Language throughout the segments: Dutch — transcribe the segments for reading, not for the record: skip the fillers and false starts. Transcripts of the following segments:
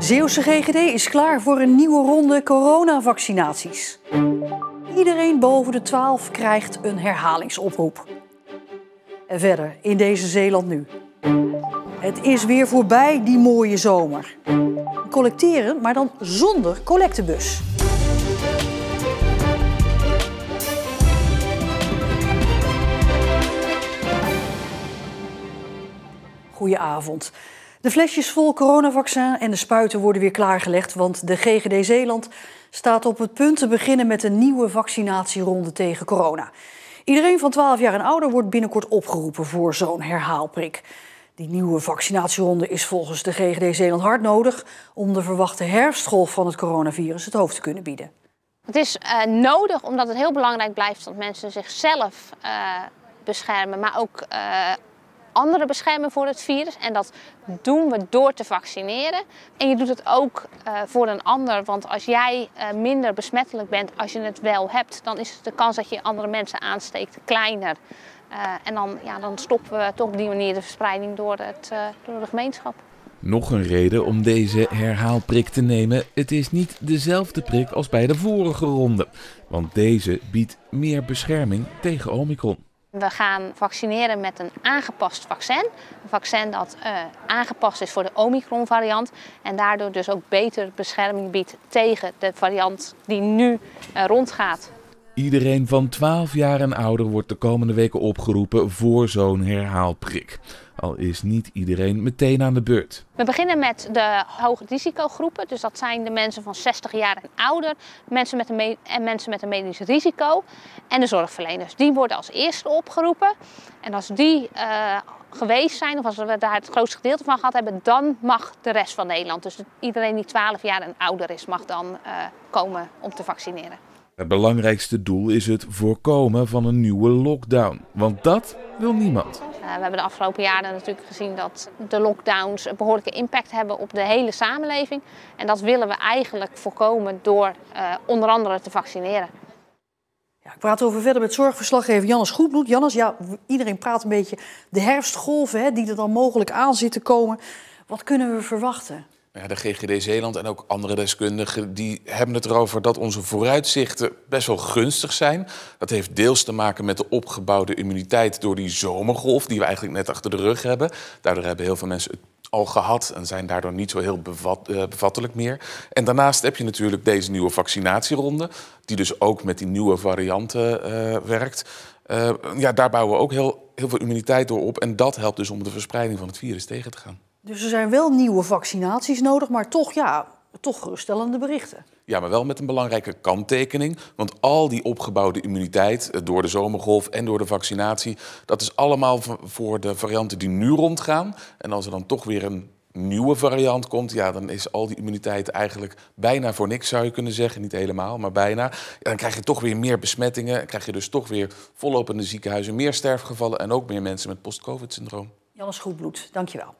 Zeeuwse GGD is klaar voor een nieuwe ronde coronavaccinaties. Iedereen boven de 12 krijgt een herhalingsoproep. En verder in deze Zeeland nu. Het is weer voorbij, die mooie zomer. Collecteren, maar dan zonder collectebus. Goedenavond. De flesjes vol coronavaccin en de spuiten worden weer klaargelegd, want de GGD Zeeland staat op het punt te beginnen met een nieuwe vaccinatieronde tegen corona. Iedereen van 12 jaar en ouder wordt binnenkort opgeroepen voor zo'n herhaalprik. Die nieuwe vaccinatieronde is volgens de GGD Zeeland hard nodig om de verwachte herfstgolf van het coronavirus het hoofd te kunnen bieden. Het is nodig omdat het heel belangrijk blijft dat mensen zichzelf beschermen, maar ook anderen beschermen voor het virus. En dat doen we door te vaccineren. En je doet het ook voor een ander, want als jij minder besmettelijk bent als je het wel hebt, dan is de kans dat je andere mensen aansteekt kleiner. En dan stoppen we toch op die manier de verspreiding door de gemeenschap. Nog een reden om deze herhaalprik te nemen. Het is niet dezelfde prik als bij de vorige ronde. Want deze biedt meer bescherming tegen Omicron. We gaan vaccineren met een aangepast vaccin. Een vaccin dat aangepast is voor de Omicron-variant. En daardoor dus ook beter bescherming biedt tegen de variant die nu rondgaat. Iedereen van 12 jaar en ouder wordt de komende weken opgeroepen voor zo'n herhaalprik. Al is niet iedereen meteen aan de beurt. We beginnen met de hoge risicogroepen. Dus dat zijn de mensen van 60 jaar en ouder, mensen met een medisch risico en de zorgverleners. Die worden als eerste opgeroepen. En als die geweest zijn, of als we daar het grootste gedeelte van gehad hebben, dan mag de rest van Nederland. Dus iedereen die 12 jaar en ouder is, mag dan komen om te vaccineren. Het belangrijkste doel is het voorkomen van een nieuwe lockdown. Want dat wil niemand. We hebben de afgelopen jaren natuurlijk gezien dat de lockdowns een behoorlijke impact hebben op de hele samenleving. En dat willen we eigenlijk voorkomen door onder andere te vaccineren. Ja, ik praat over verder met zorgverslaggever Jannes Goedbloed. Jannes, ja, iedereen praat een beetje de herfstgolven die er dan mogelijk aan zitten komen. Wat kunnen we verwachten? Ja, de GGD Zeeland en ook andere deskundigen die hebben het erover dat onze vooruitzichten best wel gunstig zijn. Dat heeft deels te maken met de opgebouwde immuniteit door die zomergolf die we eigenlijk net achter de rug hebben. Daardoor hebben heel veel mensen het al gehad en zijn daardoor niet zo heel bevattelijk meer. En daarnaast heb je natuurlijk deze nieuwe vaccinatieronde, die dus ook met die nieuwe varianten werkt. Daar bouwen we ook heel veel immuniteit door op en dat helpt dus om de verspreiding van het virus tegen te gaan. Dus er zijn wel nieuwe vaccinaties nodig, maar toch geruststellende berichten. Ja, maar wel met een belangrijke kanttekening. Want al die opgebouwde immuniteit door de zomergolf en door de vaccinatie, dat is allemaal voor de varianten die nu rondgaan. En als er dan toch weer een nieuwe variant komt, ja, dan is al die immuniteit eigenlijk bijna voor niks, zou je kunnen zeggen. Niet helemaal, maar bijna. Ja, dan krijg je toch weer meer besmettingen. Dan krijg je dus toch weer vollopende ziekenhuizen, meer sterfgevallen en ook meer mensen met post-covid-syndroom. Jannes Goedbloed, dankjewel.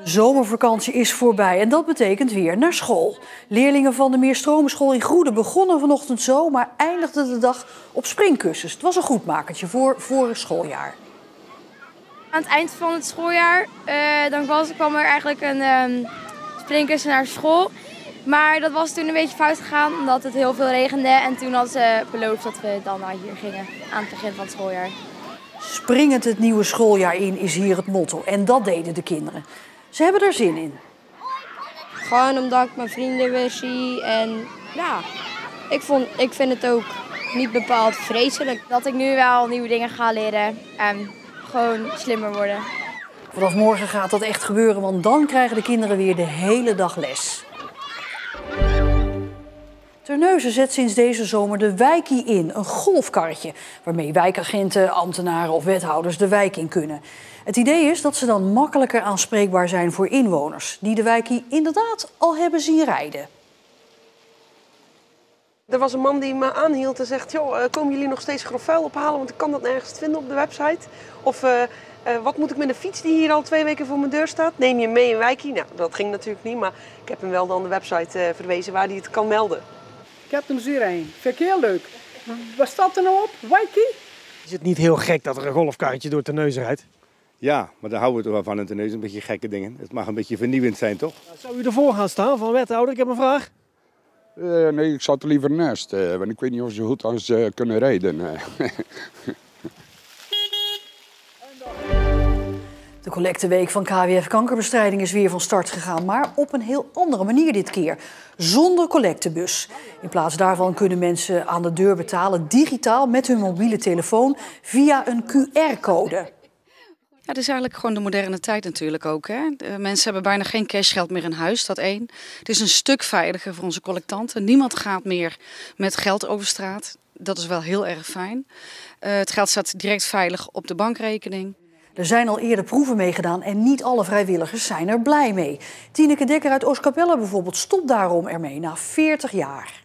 De zomervakantie is voorbij en dat betekent weer naar school. Leerlingen van de Meerstromenschool in Groede begonnen vanochtend zo, maar eindigden de dag op springkussens. Het was een goedmakertje voor vorig schooljaar. Aan het eind van het schooljaar kwam er eigenlijk een springkussen naar school. Maar dat was toen een beetje fout gegaan omdat het heel veel regende. En toen hadden ze beloofd dat we dan naar hier gingen aan het begin van het schooljaar. Springend het nieuwe schooljaar in is hier het motto. En dat deden de kinderen. Ze hebben er zin in. Gewoon omdat ik mijn vrienden weer zie. En ja, ik vind het ook niet bepaald vreselijk. Dat ik nu wel nieuwe dingen ga leren en gewoon slimmer worden. Vanaf morgen gaat dat echt gebeuren, want dan krijgen de kinderen weer de hele dag les. Terneuzen zet sinds deze zomer de wijkie in, een golfkarretje, waarmee wijkagenten, ambtenaren of wethouders de wijk in kunnen. Het idee is dat ze dan makkelijker aanspreekbaar zijn voor inwoners, die de wijkie inderdaad al hebben zien rijden. Er was een man die me aanhield en zegt, joh, komen jullie nog steeds grof vuil ophalen, want ik kan dat nergens vinden op de website. Of wat moet ik met een fiets die hier al 2 weken voor mijn deur staat? Neem je hem mee in wijkie? Nou, dat ging natuurlijk niet, maar ik heb hem wel dan de website verwezen waar hij het kan melden. Ik heb hem hier een. Vind ik heel leuk. Wat staat er nou op? Wijkie? Is het niet heel gek dat er een golfkarretje door Terneuzen rijdt? Ja, maar daar houden we toch wel van in Terneuzen, een beetje gekke dingen. Het mag een beetje vernieuwend zijn, toch? Zou u ervoor gaan staan van wethouder? Ik heb een vraag. Nee, ik zat er liever naast, want ik weet niet of ze goed als kunnen rijden. De collecteweek van KWF Kankerbestrijding is weer van start gegaan, maar op een heel andere manier dit keer. Zonder collectebus. In plaats daarvan kunnen mensen aan de deur betalen digitaal met hun mobiele telefoon via een QR-code. Ja, dat is eigenlijk gewoon de moderne tijd natuurlijk ook. Hè? De mensen hebben bijna geen cashgeld meer in huis, dat één. Het is een stuk veiliger voor onze collectanten. Niemand gaat meer met geld over straat. Dat is wel heel erg fijn. Het geld staat direct veilig op de bankrekening. Er zijn al eerder proeven meegedaan en niet alle vrijwilligers zijn er blij mee. Tineke Dekker uit Oostkapelle bijvoorbeeld stopt daarom ermee na 40 jaar.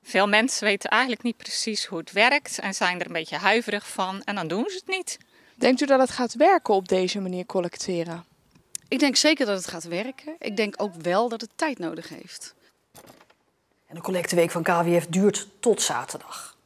Veel mensen weten eigenlijk niet precies hoe het werkt en zijn er een beetje huiverig van en dan doen ze het niet. Denkt u dat het gaat werken op deze manier collecteren? Ik denk zeker dat het gaat werken. Ik denk ook wel dat het tijd nodig heeft. En de collecteweek van KWF duurt tot zaterdag.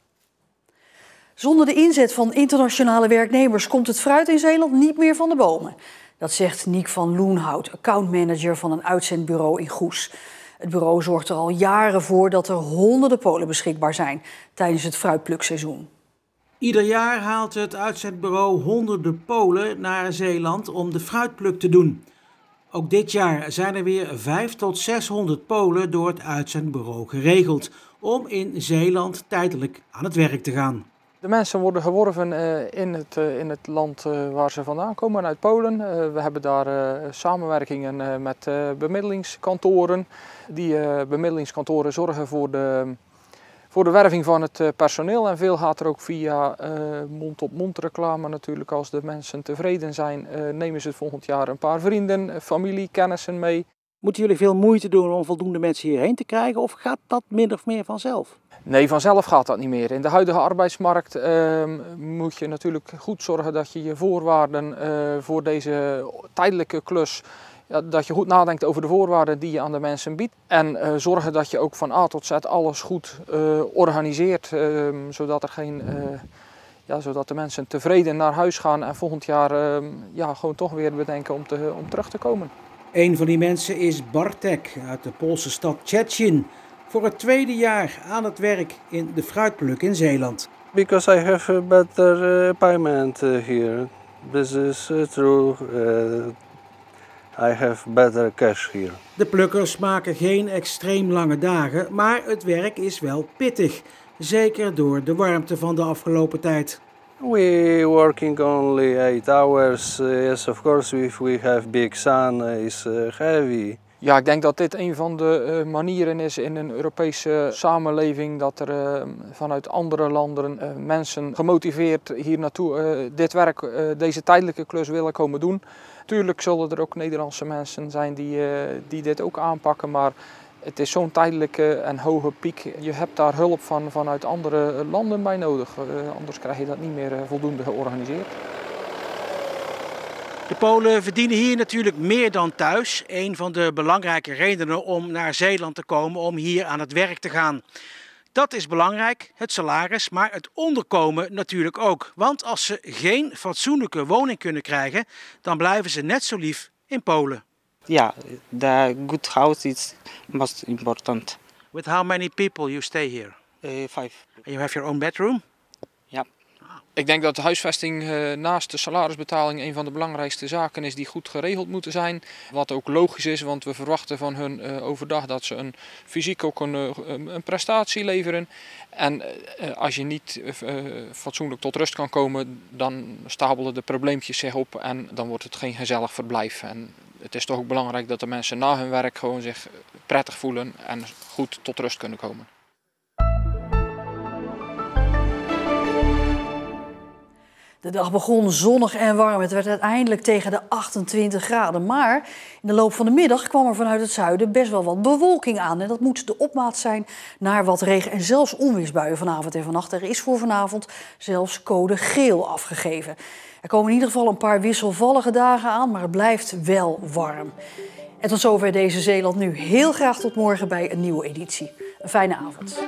Zonder de inzet van internationale werknemers komt het fruit in Zeeland niet meer van de bomen. Dat zegt Niek van Loenhout, accountmanager van een uitzendbureau in Goes. Het bureau zorgt er al jaren voor dat er honderden polen beschikbaar zijn tijdens het fruitplukseizoen. Ieder jaar haalt het uitzendbureau honderden Polen naar Zeeland om de fruitpluk te doen. Ook dit jaar zijn er weer 500 tot 600 Polen door het uitzendbureau geregeld om in Zeeland tijdelijk aan het werk te gaan. De mensen worden geworven in het land waar ze vandaan komen, uit Polen. We hebben daar samenwerkingen met bemiddelingskantoren. Die bemiddelingskantoren zorgen voor de werving van het personeel. En veel gaat er ook via mond-op-mond reclame natuurlijk. Als de mensen tevreden zijn, nemen ze het volgend jaar een paar vrienden, familie, kennissen mee. Moeten jullie veel moeite doen om voldoende mensen hierheen te krijgen of gaat dat min of meer vanzelf? Nee, vanzelf gaat dat niet meer. In de huidige arbeidsmarkt moet je natuurlijk goed zorgen dat je je voorwaarden voor deze tijdelijke klus, dat je goed nadenkt over de voorwaarden die je aan de mensen biedt. En zorgen dat je ook van A tot Z alles goed organiseert, zodat zodat de mensen tevreden naar huis gaan en volgend jaar gewoon toch weer bedenken om terug te komen. Een van die mensen is Bartek uit de Poolse stad Szczecin. Voor het tweede jaar aan het werk in de fruitpluk in Zeeland. Because I have a better payment here. This is true. I have better cash here. De plukkers maken geen extreem lange dagen, maar het werk is wel pittig. Zeker door de warmte van de afgelopen tijd. We working only 8 hours. Yes, of course, if we have big sun, is heavy. Ja, ik denk dat dit een van de manieren is in een Europese samenleving dat er vanuit andere landen mensen gemotiveerd hier naartoe deze tijdelijke klus willen komen doen. Tuurlijk zullen er ook Nederlandse mensen zijn die dit ook aanpakken, maar het is zo'n tijdelijke en hoge piek. Je hebt daar hulp vanuit andere landen bij nodig, anders krijg je dat niet meer voldoende georganiseerd. De Polen verdienen hier natuurlijk meer dan thuis. Een van de belangrijke redenen om naar Zeeland te komen, om hier aan het werk te gaan. Dat is belangrijk, het salaris, maar het onderkomen natuurlijk ook. Want als ze geen fatsoenlijke woning kunnen krijgen, dan blijven ze net zo lief in Polen. Yeah, the good house is most important. With how many people you stay here? 5. And you have your own bedroom? Ja. Ik denk dat de huisvesting naast de salarisbetaling een van de belangrijkste zaken is die goed geregeld moeten zijn. Wat ook logisch is, want we verwachten van hun overdag dat ze fysiek ook een prestatie leveren. En als je niet fatsoenlijk tot rust kan komen, dan stapelen de probleempjes zich op en dan wordt het geen gezellig verblijf. En het is toch ook belangrijk dat de mensen na hun werk gewoon zich prettig voelen en goed tot rust kunnen komen. De dag begon zonnig en warm. Het werd uiteindelijk tegen de 28 graden. Maar in de loop van de middag kwam er vanuit het zuiden best wel wat bewolking aan. En dat moet de opmaat zijn naar wat regen- en zelfs onweersbuien vanavond en vannacht. Er is voor vanavond zelfs code geel afgegeven. Er komen in ieder geval een paar wisselvallige dagen aan, maar het blijft wel warm. En tot zover deze Zeeland Nu. Heel graag tot morgen bij een nieuwe editie. Een fijne avond.